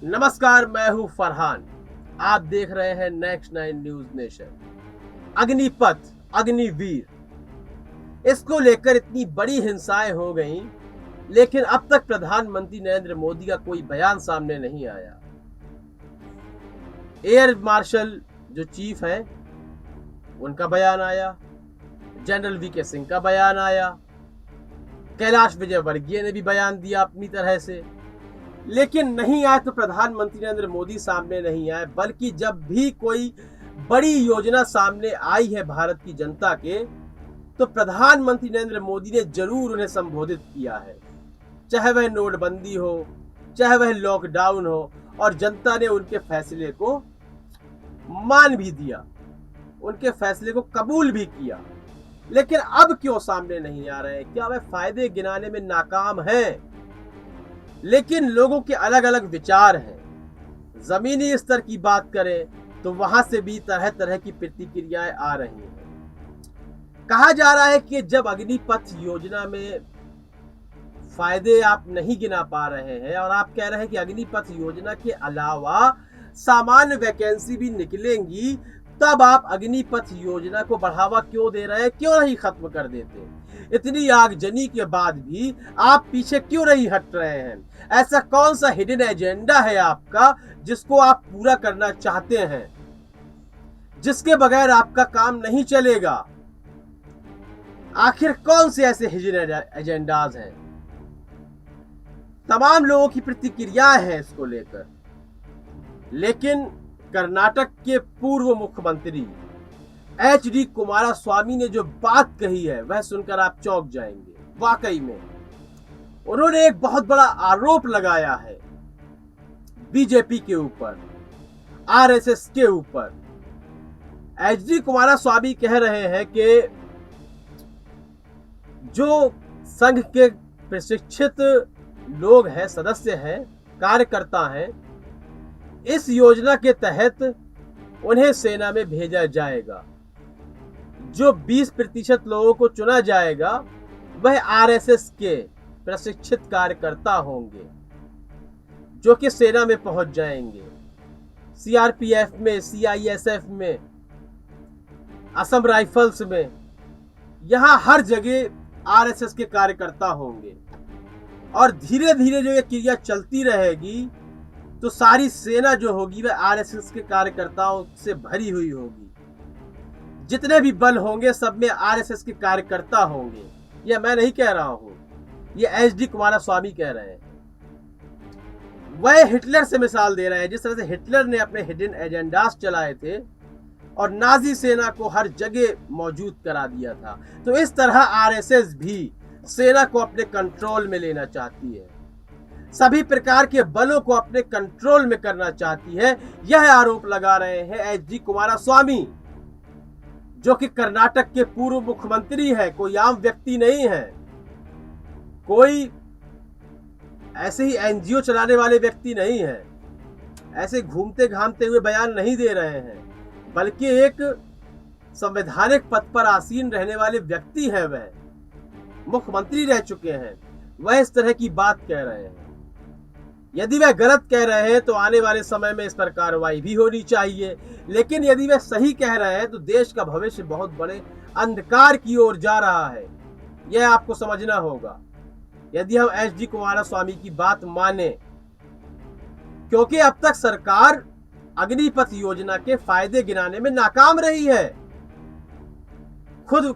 नमस्कार, मैं हूं फरहान। आप देख रहे हैं next 9 news nation. Agnipath, Agniveer, इसको लेकर इतनी बड़ी हिंसाएं हो गईं, लेकिन अब तक प्रधानमंत्री नरेंद्र मोदी का कोई बयान सामने नहीं आया। एयर मार्शल जो चीफ हैं, उनका बयान आया, जनरल वीके सिंह का बयान आया, कैलाश विजयवर्गीय ने भी बयान दिया अपनी तरह से, लेकिन नहीं आए तो प्रधानमंत्री नरेंद्र मोदी सामने नहीं आए। बल्कि जब भी कोई बड़ी योजना सामने आई है भारत की जनता के, तो प्रधानमंत्री नरेंद्र मोदी ने जरूर उन्हें संबोधित किया है, चाहे वह नोटबंदी हो, चाहे वह लॉकडाउन हो, और जनता ने उनके फैसले को मान भी दिया, उनके फैसले को कबूल भी किया। लेकिन अब क्यों सामने नहीं आ रहे हैं? क्या वह फायदे गिनाने में नाकाम हैं? लेकिन लोगों के अलग अलग विचार हैं। जमीनी स्तर की बात करें तो वहां से भी तरह तरह की प्रतिक्रियाएं आ रही हैं। कहा जा रहा है कि जब अग्निपथ योजना में फायदे आप नहीं गिना पा रहे हैं और आप कह रहे हैं कि अग्निपथ योजना के अलावा सामान्य वैकेंसी भी निकलेंगी, तब आप अग्निपथ योजना को बढ़ावा क्यों दे रहे हैं? क्यों नहीं खत्म कर देते? इतनी आगजनी के बाद भी आप पीछे क्यों नहीं हट रहे हैं? ऐसा कौन सा हिडन एजेंडा है आपका जिसको आप पूरा करना चाहते हैं, जिसके बगैर आपका काम नहीं चलेगा? आखिर कौन से ऐसे हिडन एजेंडाज हैं? तमाम लोगों की प्रतिक्रियाएं हैं इसको लेकर। लेकिन कर्नाटक के पूर्व मुख्यमंत्री HD कुमारस्वामी ने जो बात कही है, वह सुनकर आप चौंक जाएंगे। वाकई में उन्होंने एक बहुत बड़ा आरोप लगाया है बीजेपी के ऊपर, RSS के ऊपर। HD कुमारस्वामी कह रहे हैं कि जो संघ के प्रशिक्षित लोग हैं, सदस्य हैं, कार्यकर्ता हैं, इस योजना के तहत उन्हें सेना में भेजा जाएगा। जो 20% लोगों को चुना जाएगा वह RSS के प्रशिक्षित कार्यकर्ता होंगे, जो कि सेना में पहुंच जाएंगे। CRPF में, CISF में, असम राइफल्स में, यहां हर जगह RSS के कार्यकर्ता होंगे। और धीरे धीरे जो ये क्रिया चलती रहेगी तो सारी सेना जो होगी वह RSS के कार्यकर्ताओं से भरी हुई होगी। जितने भी बल होंगे सब में RSS के कार्यकर्ता होंगे। यह मैं नहीं कह रहा हूं, यह HD कुमारस्वामी कह रहे हैं। वह हिटलर से मिसाल दे रहे हैं। जिस तरह से हिटलर ने अपने हिडन एजेंडास चलाए थे और नाजी सेना को हर जगह मौजूद करा दिया था, तो इस तरह RSS भी सेना को अपने कंट्रोल में लेना चाहती है, सभी प्रकार के बलों को अपने कंट्रोल में करना चाहती है। यह आरोप लगा रहे हैं HD कुमारस्वामी, जो कि कर्नाटक के पूर्व मुख्यमंत्री है, कोई आम व्यक्ति नहीं है, कोई ऐसे ही NGO चलाने वाले व्यक्ति नहीं है, ऐसे घूमते घामते हुए बयान नहीं दे रहे हैं, बल्कि एक संवैधानिक पद पर आसीन रहने वाले व्यक्ति हैं। वह मुख्यमंत्री रह चुके हैं, वह इस तरह की बात कह रहे हैं। यदि वह गलत कह रहे हैं तो आने वाले समय में इस पर कार्रवाई भी होनी चाहिए, लेकिन यदि वह सही कह रहे हैं तो देश का भविष्य बहुत बड़े अंधकार की ओर जा रहा है। यह आपको समझना होगा यदि हम HD कुमारस्वामी की बात माने, क्योंकि अब तक सरकार अग्निपथ योजना के फायदे गिनाने में नाकाम रही है। खुद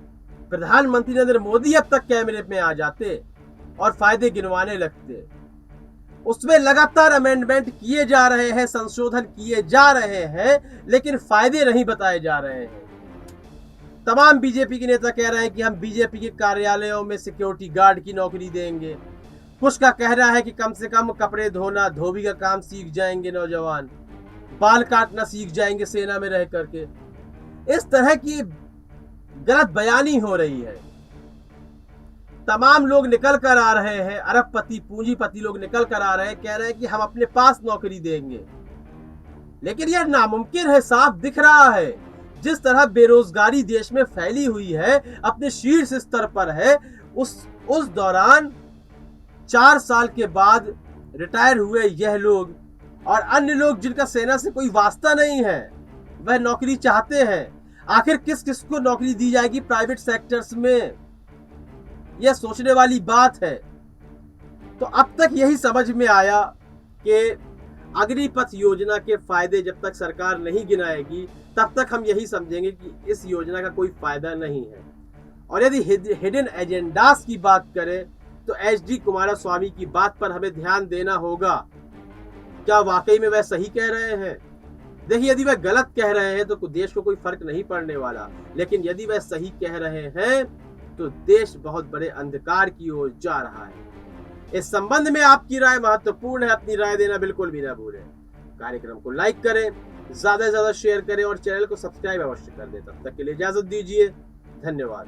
प्रधानमंत्री नरेंद्र मोदी अब तक कैमरे में आ जाते और फायदे गिनवाने लगते। उसमें लगातार अमेंडमेंट किए जा रहे हैं, संशोधन किए जा रहे हैं, लेकिन फायदे नहीं बताए जा रहे हैं। तमाम बीजेपी के नेता कह रहे हैं कि हम बीजेपी के कार्यालयों में सिक्योरिटी गार्ड की नौकरी देंगे। कुछ का कहना है कि कम से कम कपड़े धोना, धोबी का काम सीख जाएंगे नौजवान, बाल काटना सीख जाएंगे सेना में रह करके। इस तरह की गलत बयानी हो रही है। तमाम लोग निकल कर आ रहे हैं, अरबपति, पूंजीपति लोग निकल कर आ रहे हैं, कह रहे हैं कि हम अपने पास नौकरी देंगे, लेकिन यह नामुमकिन है। साफ दिख रहा है जिस तरह बेरोजगारी देश में फैली हुई है, अपने शीर्ष स्तर पर है। उस दौरान 4 साल के बाद रिटायर हुए यह लोग और अन्य लोग जिनका सेना से कोई वास्ता नहीं है वह नौकरी चाहते हैं। आखिर किस किस को नौकरी दी जाएगी प्राइवेट सेक्टर्स में, यह सोचने वाली बात है। तो अब तक यही समझ में आया कि अग्निपथ योजना के फायदे जब तक सरकार नहीं गिनाएगी तब तक हम यही समझेंगे कि इस योजना का कोई फायदा नहीं है। और यदि हिडन एजेंडास की बात करें तो एच.डी. कुमारस्वामी की बात पर हमें ध्यान देना होगा। क्या वाकई में वह सही कह रहे हैं? देखिए, यदि वह गलत कह रहे हैं तो देश को कोई फर्क नहीं पड़ने वाला, लेकिन यदि वह सही कह रहे हैं तो देश बहुत बड़े अंधकार की ओर जा रहा है। इस संबंध में आपकी राय महत्वपूर्ण है, अपनी राय देना बिल्कुल भी ना भूलें। कार्यक्रम को लाइक करें, ज्यादा से ज्यादा शेयर करें और चैनल को सब्सक्राइब अवश्य कर दें। तब तक के लिए इजाजत दीजिए, धन्यवाद।